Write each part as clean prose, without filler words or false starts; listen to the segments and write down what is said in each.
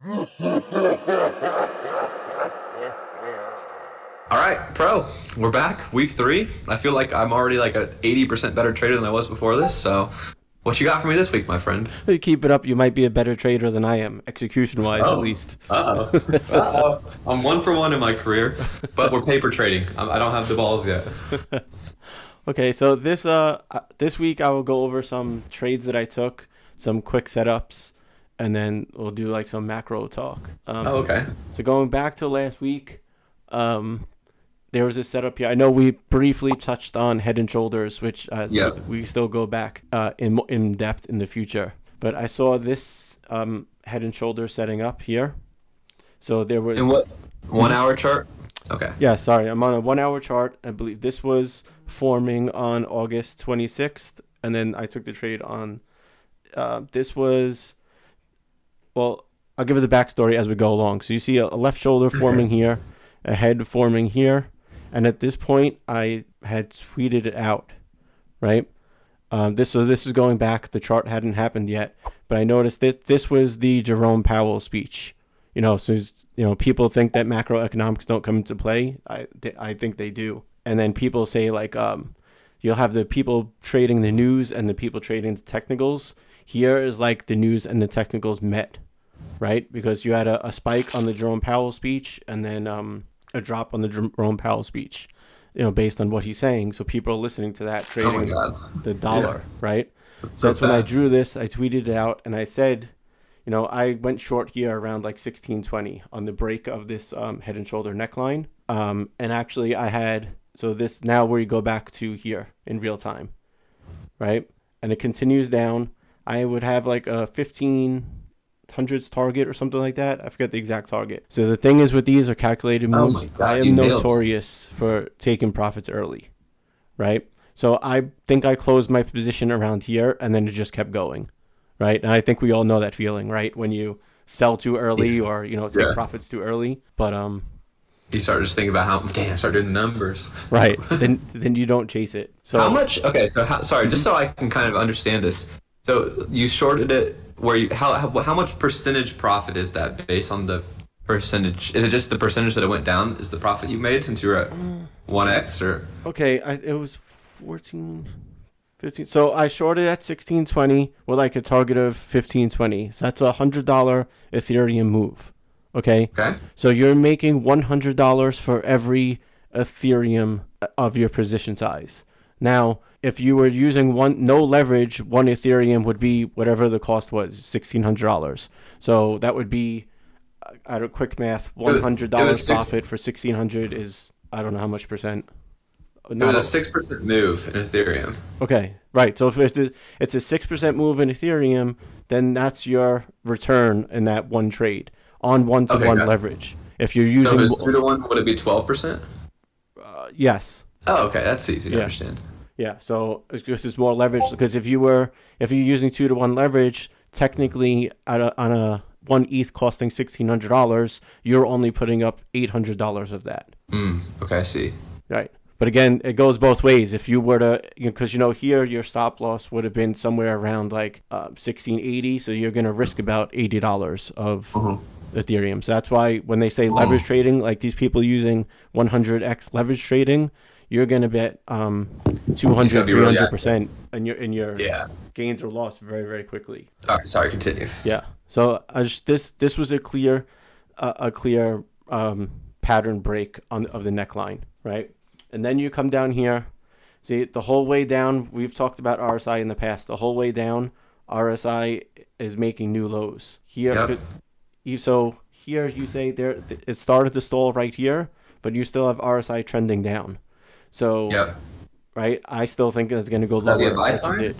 All right, pro, we're back. Week 3. I feel like I'm already like a 80% better trader than I was before this. So, what you got for me this week, my friend? If you keep it up, you might be a better trader than I am, execution-wise at least. I'm 1 for 1 in my career, but we're paper trading. I don't have the balls yet. Okay, so this week I will go over some trades that I took, some quick setups, and then we'll do like some macro talk. Okay. So going back to last week, there was a setup here. I know we briefly touched on Head and Shoulders, which we still go back in depth in the future. But I saw this Head and Shoulders setting up here. So there was in what 1 hour chart? Okay. Yeah, sorry, I'm on a 1 hour chart. I believe this was forming on August 26th, and then I took the trade on. This was, well, I'll give it the backstory as we go along. So you see a left shoulder forming here, a head forming here. And at this point, I had tweeted it out, right? This is going back. The chart hadn't happened yet, but I noticed that this was the Jerome Powell speech. People think that macroeconomics don't come into play. I think they do. And then people say like, you'll have the people trading the news and the people trading the technicals. Here is like the news and the technicals met, right? Because you had a spike on the Jerome Powell speech, and then a drop on the Jerome Powell speech, based on what he's saying. So people are listening to that, trading the dollar, right? So that's when I drew this. I tweeted it out, and I said, I went short here around like 1620 on the break of this head and shoulder neckline. And actually I had, so this now where you go back to here in real time, right? And it continues down. I would have like a 1500s target or something like that. I forget the exact target. So the thing is with these are calculated moves. I am notorious for taking profits early, right? So I think I closed my position around here, and then it just kept going, right? And I think we all know that feeling, right? When you sell too early or, take profits too early. But you start just thinking about start doing the numbers. Right. then you don't chase it. So how much? Okay. So just so I can kind of understand this. So you shorted it. How much percentage profit is that based on the percentage? Is it just the percentage that it went down is the profit you made since you were at 1x or? Okay, it was 14, 15. So I shorted at 1620 with like a target of 1520. So that's $100 Ethereum move. Okay. So you're making $100 for every Ethereum of your position size. Now, if you were using no leverage, 1 Ethereum would be whatever the cost was, $1,600. So that would be, at a quick math, $100 profit for 1,600 is, I don't know how much percent. It was a 6% move in Ethereum. Okay, right. So if it's a 6% move in Ethereum, then that's your return in that one trade on one-to-one leverage. If you're using, so if it's 2-to-1, would it be 12%? Yes. Oh, okay, that's easy to understand. Yeah, so it's more leverage because if you're using 2-to-1 leverage, technically on a 1 ETH costing $1,600, you're only putting up $800 of that. Okay, I see. Right. But again, it goes both ways. If you were to, because here your stop loss would have been somewhere around like 1680, so you're going to risk about $80 of Ethereum. So that's why when they say leverage trading, like these people using 100x leverage trading, you're going to bet 200, 300%, and your gains are lost very, very quickly. All right, sorry, continue. Yeah. So this was a clear pattern break of the neckline, right? And then you come down here. See, the whole way down, we've talked about RSI in the past. The whole way down, RSI is making new lows. Here, so here you say it started to stall right here, but you still have RSI trending down. So, right, I still think it's going to go lower. Would that be a buy sign?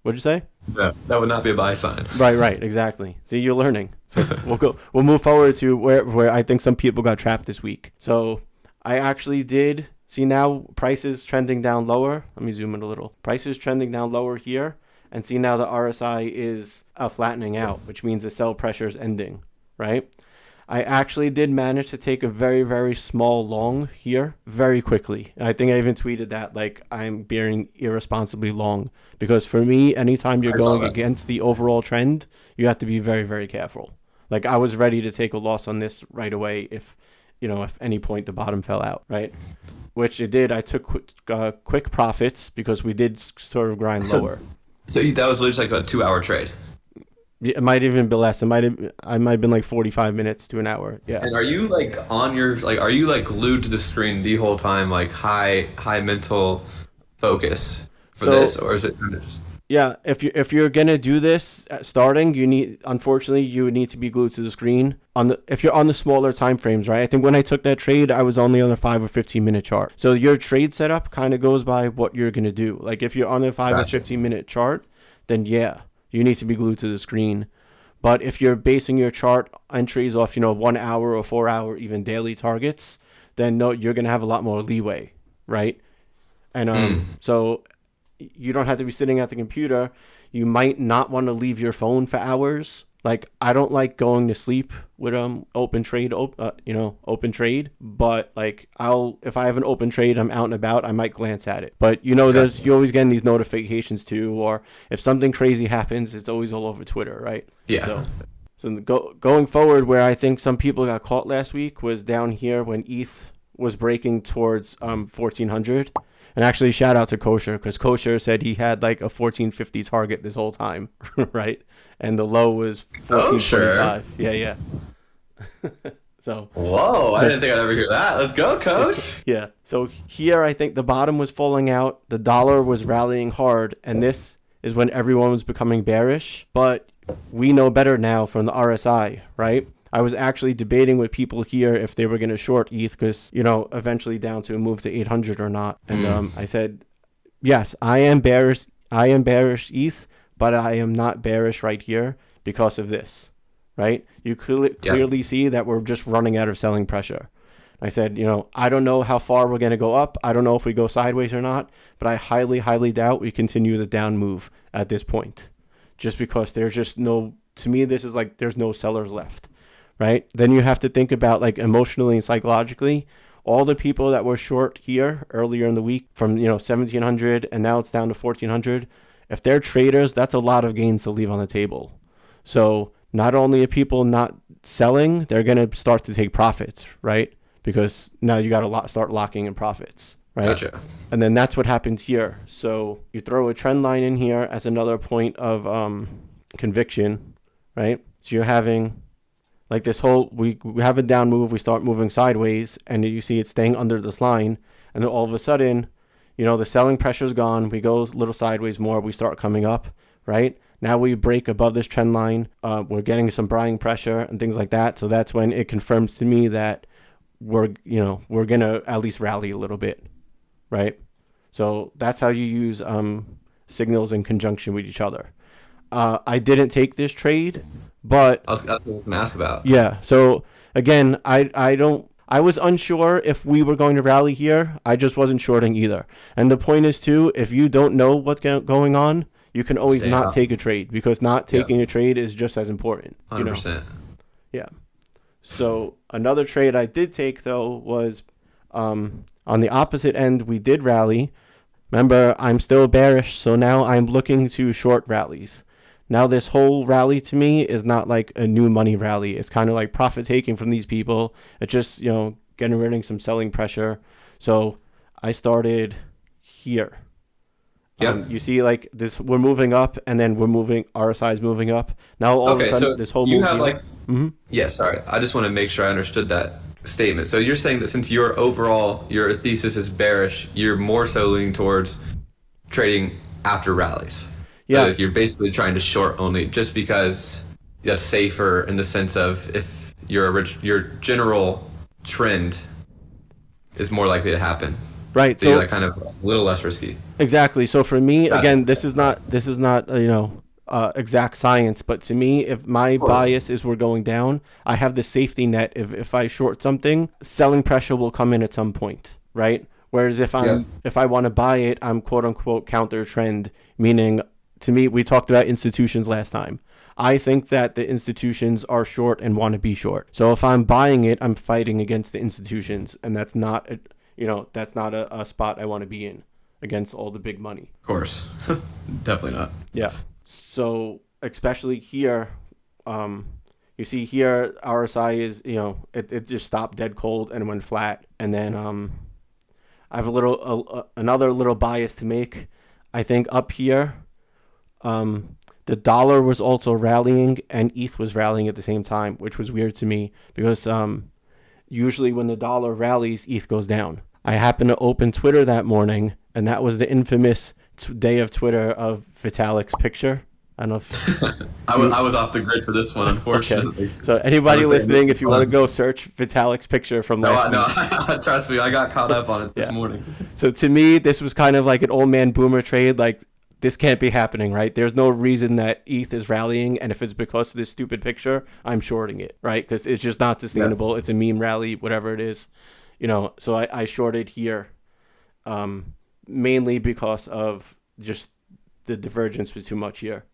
What'd you say? No, that would not be a buy sign. Right, exactly. See, you're learning. So we'll move forward to where I think some people got trapped this week. So I actually did see now prices trending down lower. Let me zoom in a little. Prices trending down lower here, and see now the RSI is flattening out, which means the sell pressure is ending, right? I actually did manage to take a very, very small long here very quickly. And I think I even tweeted that, like, I'm being irresponsibly long. Because for me, anytime you're going against the overall trend, you have to be very, very careful. Like I was ready to take a loss on this right away if any point the bottom fell out, right? Which it did. I took quick profits because we did sort of grind lower. So that was literally like a 2-hour trade. Yeah, it might even be less. I might have been like 45 minutes to an hour. Yeah. And are you like are you like glued to the screen the whole time, like high mental focus for this, or is it kind of just... Yeah, if you're gonna do this at starting, you need to be glued to the screen if you're on the smaller time frames, right? I think when I took that trade, I was only on a 5 or 15 minute chart. So your trade setup kind of goes by what you're gonna do. Like if you're on a 5 or 15 minute chart, then yeah, you need to be glued to the screen. But if you're basing your chart entries off 1 hour or 4 hour even daily targets, then no, you're gonna have a lot more leeway, right? And so you don't have to be sitting at the computer. You might not want to leave your phone for hours. Like I don't like going to sleep with open trade, but like if I have an open trade, I'm out and about, I might glance at it. But you're always getting these notifications too, or if something crazy happens, it's always all over Twitter, right? Yeah. So going forward, where I think some people got caught last week was down here when ETH was breaking towards 1400. And actually, shout out to Kosher, because Kosher said he had like a 1450 target this whole time, right? And the low was 1425. Yeah. So. Whoa! I didn't think I'd ever hear that. Let's go, Coach. Yeah. So here, I think the bottom was falling out. The dollar was rallying hard, and this is when everyone was becoming bearish. But we know better now from the RSI, right? I was actually debating with people here if they were going to short ETH because, eventually down to a move to 800 or not. And I said, yes, I am bearish ETH, but I am not bearish right here because of this, right? You clearly see that we're just running out of selling pressure. I said, I don't know how far we're going to go up. I don't know if we go sideways or not, but I highly, highly doubt we continue the down move at this point just because there's just to me, this is like there's no sellers left. Right? Then you have to think about like emotionally and psychologically, all the people that were short here earlier in the week from 1700 and now it's down to 1400. If they're traders, that's a lot of gains to leave on the table. So not only are people not selling, they're going to start to take profits, right? Because now you got to start locking in profits, right? Gotcha. And then that's what happens here. So you throw a trend line in here as another point of conviction, right? So you're having like this whole, we have a down move, we start moving sideways, and you see it staying under this line, and then all of a sudden, the selling pressure's gone, we go a little sideways more, we start coming up, right? Now we break above this trend line, we're getting some buying pressure and things like that, so that's when it confirms to me that we're going to at least rally a little bit, right? So that's how you use signals in conjunction with each other. I didn't take this trade, but I was going to ask about. Yeah. So again, I was unsure if we were going to rally here. I just wasn't shorting either. And the point is too, if you don't know what's going on, you can always not take a trade because not taking a trade is just as important. 100%. Yeah. So another trade I did take though was on the opposite end. We did rally. Remember, I'm still bearish, so now I'm looking to short rallies. Now this whole rally to me is not like a new money rally. It's kind of like profit taking from these people. It's just, getting rid of some selling pressure. So I started here. Yeah. You see like this, we're moving up and then RSI is moving up. Now all of a sudden this whole move. You have Yeah, sorry. I just want to make sure I understood that statement. So you're saying that since your thesis is bearish, you're more so leaning towards trading after rallies. Yeah. So you're basically trying to short only just because that's safer in the sense of if your general trend is more likely to happen. Right. So you're like kind of a little less risky. Exactly. So for me, again, this is not exact science, but to me, if my bias is we're going down, I have the safety net. If I short something, selling pressure will come in at some point, right? Whereas if I want to buy it, I'm quote unquote counter trend, meaning to me, we talked about institutions last time. I think that the institutions are short and want to be short. So if I'm buying it, I'm fighting against the institutions, and that's not a spot I want to be in against all the big money. Of course. Definitely not. Yeah. So especially here, You see here, RSI is, it just stopped dead cold and went flat. And then I have another little bias to make. I think up here, the dollar was also rallying and ETH was rallying at the same time, which was weird to me because usually when the dollar rallies, ETH goes down. I happened to open Twitter that morning, and that was the infamous day of Twitter of Vitalik's picture. I don't know if I was off the grid for this one, unfortunately. Okay. So anybody listening, if you want to go search Vitalik's picture from last week. Trust me, I got caught up on it this morning. So to me, this was kind of like an old man boomer trade. Like, this can't be happening, right? There's no reason that ETH is rallying, and if it's because of this stupid picture, I'm shorting it, right? Because it's just not sustainable. Yeah. It's a meme rally, whatever it is. So I shorted here mainly because of just the divergence was too much here,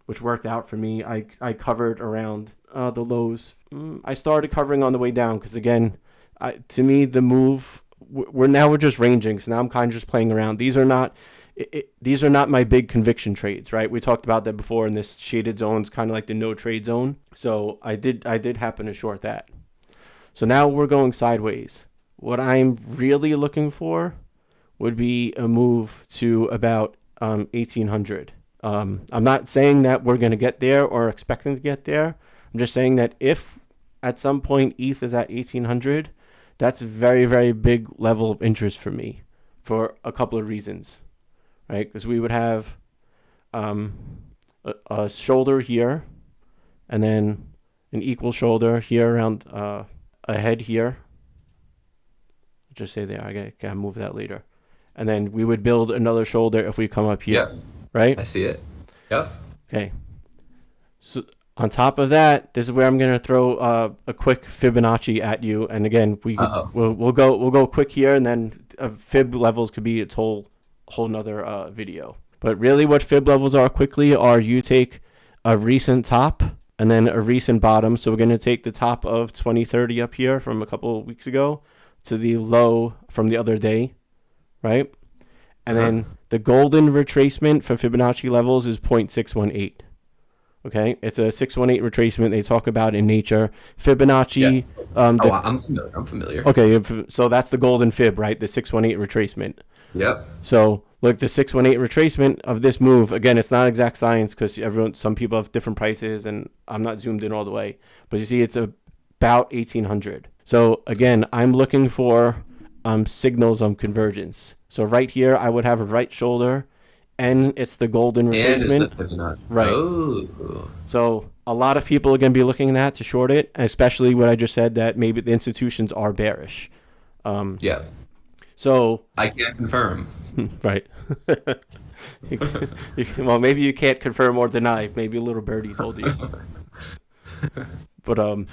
which worked out for me. I covered around the lows. I started covering on the way down because, again, to me, the move, we're just ranging. So now I'm kind of just playing around. These are not my big conviction trades, right? We talked about that before, in this shaded zone is kind of like the no trade zone. So I did happen to short that. So now we're going sideways. What I'm really looking for would be a move to about 1800. I'm not saying that we're going to get there or expecting to get there. I'm just saying that if at some point ETH is at 1800, that's a very, very big level of interest for me for a couple of reasons, right? Because we would have a shoulder here and then an equal shoulder here around a head here. Just say there. I gotta move that later. And then we would build another shoulder if we come up here. Yeah. Right? I see it. Yep. Okay. So on top of that, this is where I'm gonna throw a quick Fibonacci at you. And again, we'll go quick here, and then fib levels could be its whole nother video. But really, what fib levels are quickly are you take a recent top and then a recent bottom. So we're going to take the top of 2030 up here from a couple of weeks ago to the low from the other day, right? And then the golden retracement for Fibonacci levels is 0.618. Okay, it's a 618 retracement they talk about in Nature. Fibonacci. Yeah. I'm familiar. Okay, so that's the golden fib, right? The 618 retracement. Yep. So look, the 618 retracement of this move, again, it's not exact science because some people have different prices, and I'm not zoomed in all the way. But you see, it's about 1800. So again, I'm looking for signals of convergence. So right here, I would have a right shoulder, and it's the golden retracement. Right. Oh. So a lot of people are going to be looking at that to short it, especially what I just said, that maybe the institutions are bearish. Yeah. So I can't confirm. Right. Well, maybe you can't confirm or deny. Maybe a little birdie told you. But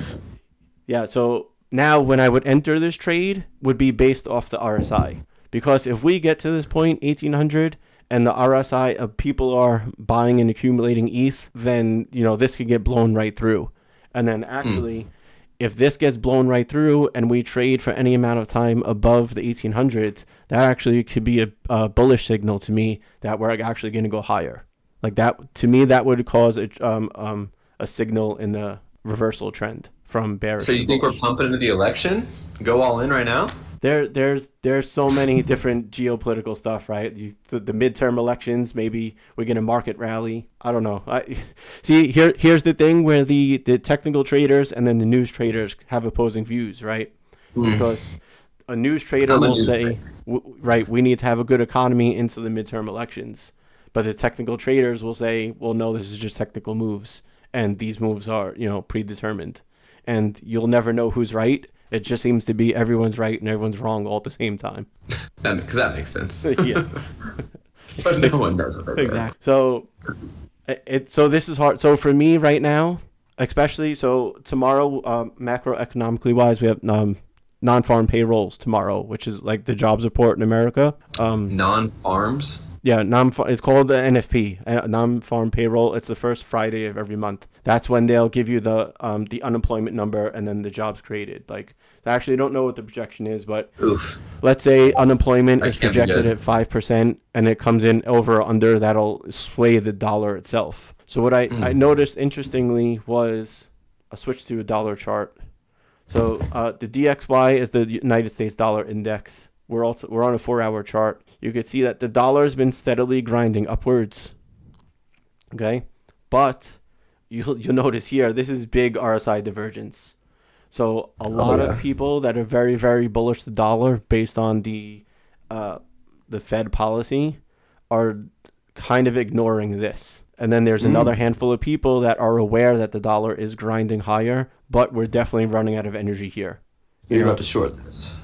yeah. So now when I would enter this trade would be based off the RSI, because if we get to this point 1800 and the RSI of people are buying and accumulating ETH, then this could get blown right through. And then actually, if this gets blown right through and we trade for any amount of time above the 1800s, that actually could be a bullish signal to me that we're actually going to go higher. Like that, to me, that would cause a signal in the reversal trend from bearish. So you think we're pumping into the election? Go all in right now? There's so many different geopolitical stuff, right? The midterm elections, maybe we get a market rally. I don't know. See, here's the thing where the technical traders and then the news traders have opposing views, right? Because a news trader will say, right, we need to have a good economy into the midterm elections. But the technical traders will say, well, no, this is just technical moves. And these moves are, predetermined. And you'll never know who's right. It just seems to be everyone's right and everyone's wrong all at the same time. Because that makes sense. Yeah. But no one does it. Exactly. So this is hard. So for me right now, especially, so tomorrow, macroeconomically wise, we have non-farm payrolls tomorrow, which is like the jobs report in America. Non-farms? Yeah, it's called the NFP, non-farm payroll. It's the first Friday of every month. That's when they'll give you the unemployment number and then the jobs created. Like, I actually don't know what the projection is, but Oof. let's say unemployment That is can't be projected good. at 5% and it comes in over or under, that'll sway the dollar itself. So what I noticed interestingly was a switch to a dollar chart. So the DXY is the United States dollar index. We're on a 4-hour chart. You can see that the dollar's been steadily grinding upwards. Okay, but you'll notice here this is big RSI divergence. So a lot of people that are very, very bullish the dollar based on the Fed policy are kind of ignoring this. And then there's another handful of people that are aware that the dollar is grinding higher, but we're definitely running out of energy here. You're about to short this.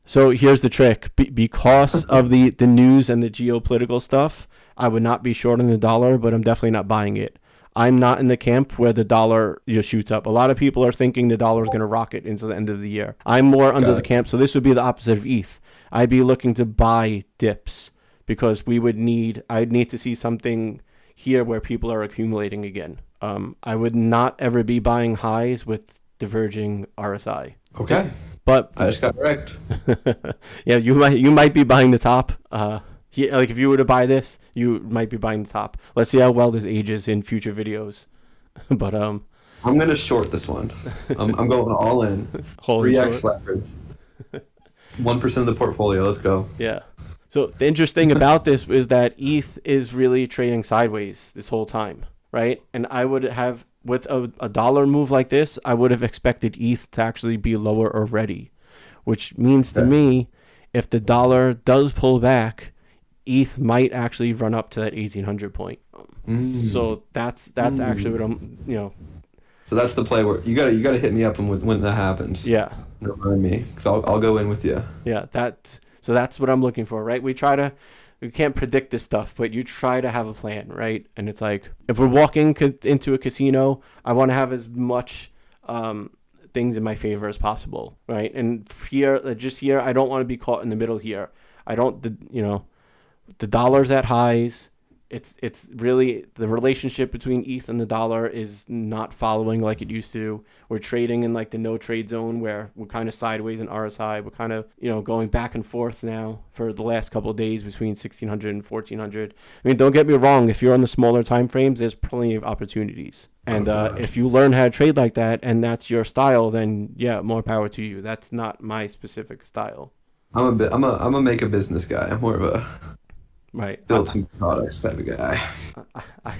So here's the trick. Because of the news and the geopolitical stuff, I would not be shorting the dollar, but I'm definitely not buying it. I'm not in the camp where the dollar shoots up. A lot of people are thinking the dollar is going to rocket into the end of the year. I'm more under the camp, so this would be the opposite of ETH. I'd be looking to buy dips because I'd need to see something here where people are accumulating again. I would not ever be buying highs with diverging RSI. Okay. But I just got wrecked. yeah, you might be buying the top. Like if you were to buy this, you might be buying the top. Let's see how well this ages in future videos. But I'm gonna short this one. I'm going all in. 3x leverage. 1% of the portfolio. Let's go. Yeah. So the interesting about this is that ETH is really trading sideways this whole time, right? And I would have, with a dollar move like this, I would have expected ETH to actually be lower already, which means to me, if the dollar does pull back, ETH might actually run up to that 1800 point. So that's actually what I'm, So that's the play where you gotta hit me up when that happens. Yeah. Remind me, because I'll go in with you. Yeah, so that's what I'm looking for, right? We can't predict this stuff, but you try to have a plan, right? And it's like, if we're walking into a casino, I want to have as much things in my favor as possible, right? And here, I don't want to be caught in the middle here. The dollar's at highs. It's really the relationship between ETH and the dollar is not following like it used to. We're trading in like the no trade zone where we're kind of sideways in RSI. We're kind of, going back and forth now for the last couple of days between 1600 and 1400. I mean, don't get me wrong. If you're on the smaller time frames, there's plenty of opportunities. And if you learn how to trade like that and that's your style, then yeah, more power to you. That's not my specific style. I'm a make a business guy. I'm more of a build some products type of guy.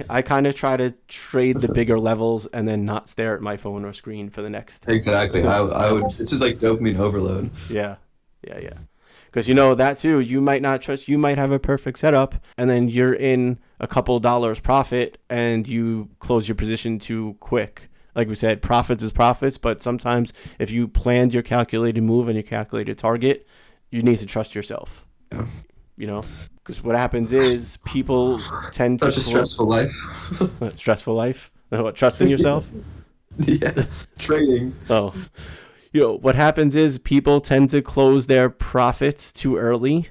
I kind of try to trade the bigger levels and then not stare at my phone or screen for the next. Exactly. I would. It's just like dopamine overload. Yeah. Because that too, you might not trust. You might have a perfect setup, and then you're in a couple dollars profit, and you close your position too quick. Like we said, profits is profits, but sometimes if you planned your calculated move and your calculated target, you need to trust yourself. Yeah. Because what happens is people tend to... Such a stressful life. Stressful life? What, trust in yourself? Yeah, trading. Oh. What happens is people tend to close their profits too early,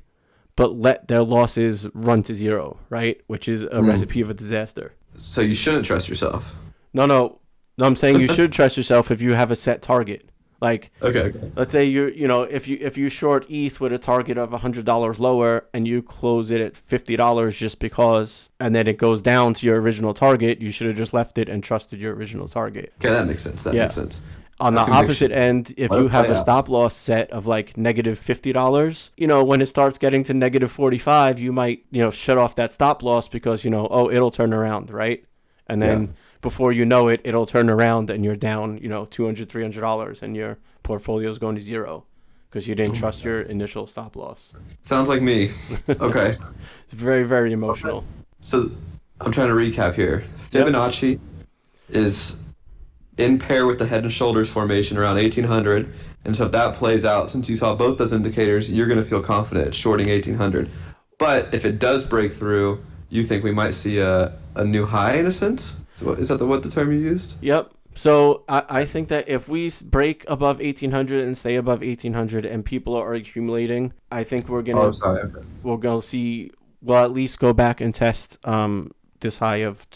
but let their losses run to zero, right? Which is a recipe of a disaster. So you shouldn't trust yourself. No, I'm saying you should trust yourself if you have a set target. Like, okay. Let's say if you short ETH with a target of $100 lower and you close it at $50 just because, and then it goes down to your original target, you should have just left it and trusted your original target. Okay, that makes sense. That makes sense. On the opposite end, if you have a stop loss set of like negative $50, when it starts getting to negative 45, you might, shut off that stop loss because, it'll turn around, right? And then before you know it, it'll turn around and you're down, $200, $300 and your portfolio is going to zero because you didn't trust your initial stop loss. Sounds like me. Okay. It's very, very emotional. Okay. So I'm trying to recap here. Fibonacci is in pair with the head and shoulders formation around 1800. And so if that plays out, since you saw both those indicators, you're going to feel confident shorting 1800. But if it does break through, you think we might see a new high in a sense? So is that what the term you used? Yep. So I think that if we break above 1800 and stay above 1800 and people are accumulating, I think we're going to see will at least go back and test this high of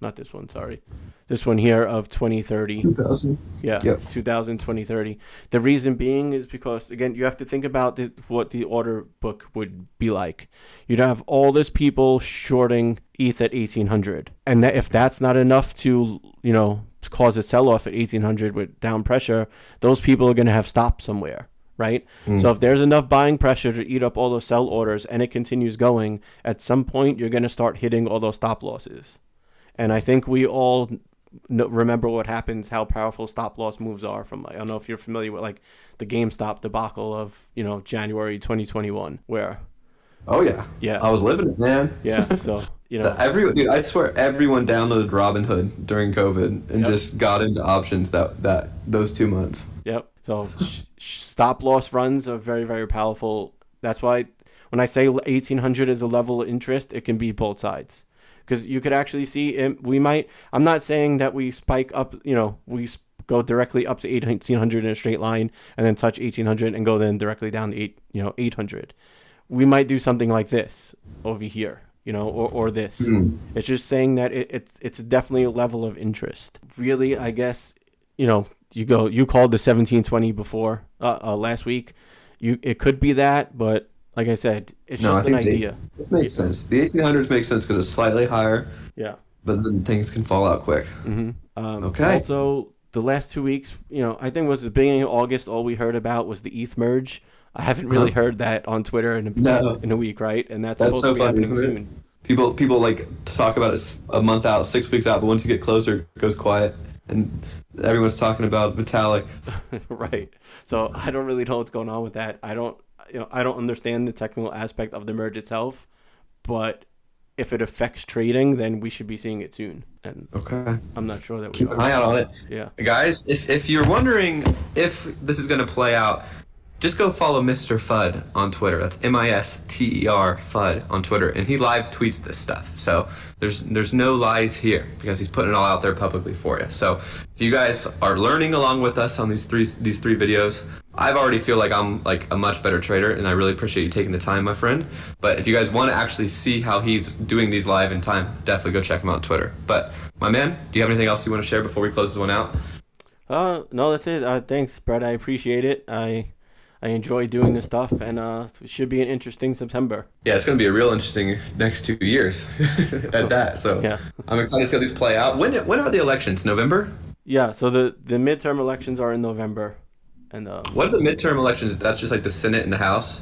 not this one, sorry. This one here of 2030. 2000. Yeah, Yep. 2030. The reason being is because, again, you have to think about what the order book would be like. You'd have all this people shorting ETH at 1800. And if that's not enough to, cause a sell-off at 1800 with down pressure, those people are going to have stopped somewhere, right? So if there's enough buying pressure to eat up all those sell orders and it continues going, at some point you're going to start hitting all those stop losses. And I think we all remember what happens, how powerful stop loss moves are from, I don't know if you're familiar with like the GameStop debacle of, January 2021, where. Oh yeah. I was living it, man. Yeah. So, Dude, I swear everyone downloaded Robinhood during COVID and just got into options those 2 months. Yep. So stop loss runs are very, very powerful. That's why when I say 1800 is a level of interest, it can be both sides. Because you could actually see, I'm not saying that we spike up, we go directly up to 1800 in a straight line and then touch 1800 and go then directly down to 800. We might do something like this over here, or this. It's just saying that it's definitely a level of interest. Really, I guess, you called the 1720 before last week. It could be that, but like I said, it's just an idea. It makes sense. The 1800s makes sense because it's slightly higher. Yeah. But then things can fall out quick. Okay. Also, the last 2 weeks, I think it was the beginning of August, all we heard about was the ETH merge. I haven't really heard that on Twitter in a week, right? And that's supposed to be happening soon. People like talk about it a month out, 6 weeks out, but once you get closer, it goes quiet. And everyone's talking about Vitalik. Right. So I don't really know what's going on with that. I don't understand the technical aspect of the merge itself, but if it affects trading, then we should be seeing it soon. And okay, I'm not sure that we keep an eye out on it. Yeah, guys, if you're wondering if this is going to play out, just go follow Mr.Fud on Twitter. That's MISTER Fud on Twitter, and he live tweets this stuff. So there's no lies here because he's putting it all out there publicly for you. So if you guys are learning along with us on these three videos, I already feel like I'm like a much better trader, and I really appreciate you taking the time, my friend. But if you guys want to actually see how he's doing these live in time, definitely go check him out on Twitter. But my man, do you have anything else you want to share before we close this one out? No, that's it. Thanks, Brett. I appreciate it. I enjoy doing this stuff, and it should be an interesting September. Yeah, it's going to be a real interesting next 2 years at that. So yeah. I'm excited to see how these play out. When are the elections? November? Yeah, so the midterm elections are in November. And what are the midterm elections? That's just like the Senate and the House?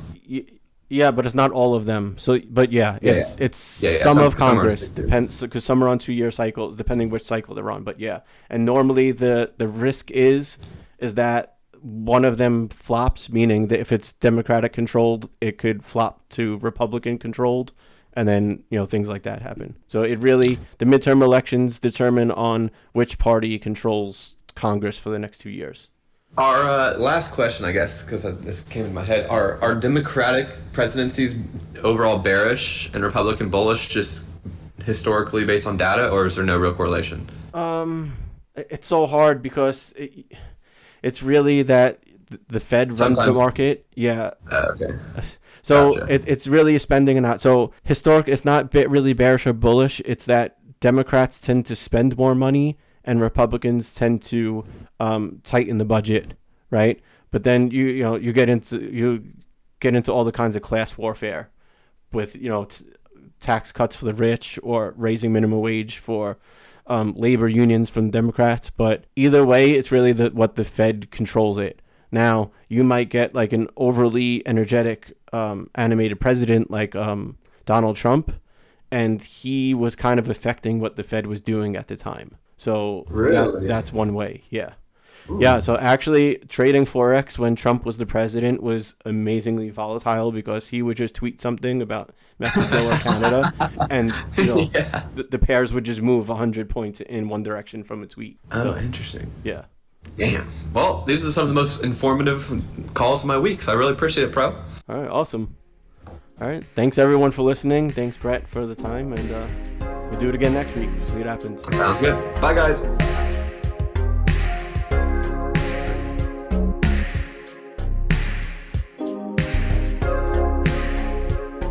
Yeah, but it's not all of them. So, but it's some of Congress. Depends, because some are on 2-year cycles, depending which cycle they're on. But yeah, and normally the risk is that one of them flops, meaning that if it's Democratic controlled, it could flop to Republican controlled, and then things like that happen. So the midterm elections determine on which party controls Congress for the next 2 years. Our last question, I guess, because this came in my head, are Democratic presidencies overall bearish and Republican bullish, just historically based on data, or is there no real correlation? It's so hard because it's really that the Fed runs the market. Yeah. Okay. So gotcha. it's really a spending and not. So historic, it's not really bearish or bullish. It's that Democrats tend to spend more money and Republicans tend to tighten the budget, right? But then you get into all the kinds of class warfare with tax cuts for the rich or raising minimum wage for labor unions from Democrats. But either way, it's really what the Fed controls it. Now you might get like an overly energetic animated president like Donald Trump, and he was kind of affecting what the Fed was doing at the time. So really? That's one way. Yeah. Ooh. Yeah. So actually trading Forex when Trump was the president was amazingly volatile because he would just tweet something about Mexico or Canada and the pairs would just move 100 points in one direction from a tweet. Oh, interesting. Yeah. Damn. Well, these are some of the most informative calls of my week, so I really appreciate it, bro. All right. Awesome. All right. Thanks everyone for listening. Thanks Brett for the time, and we'll do it again next week. See what happens. Sounds good. Bye, guys.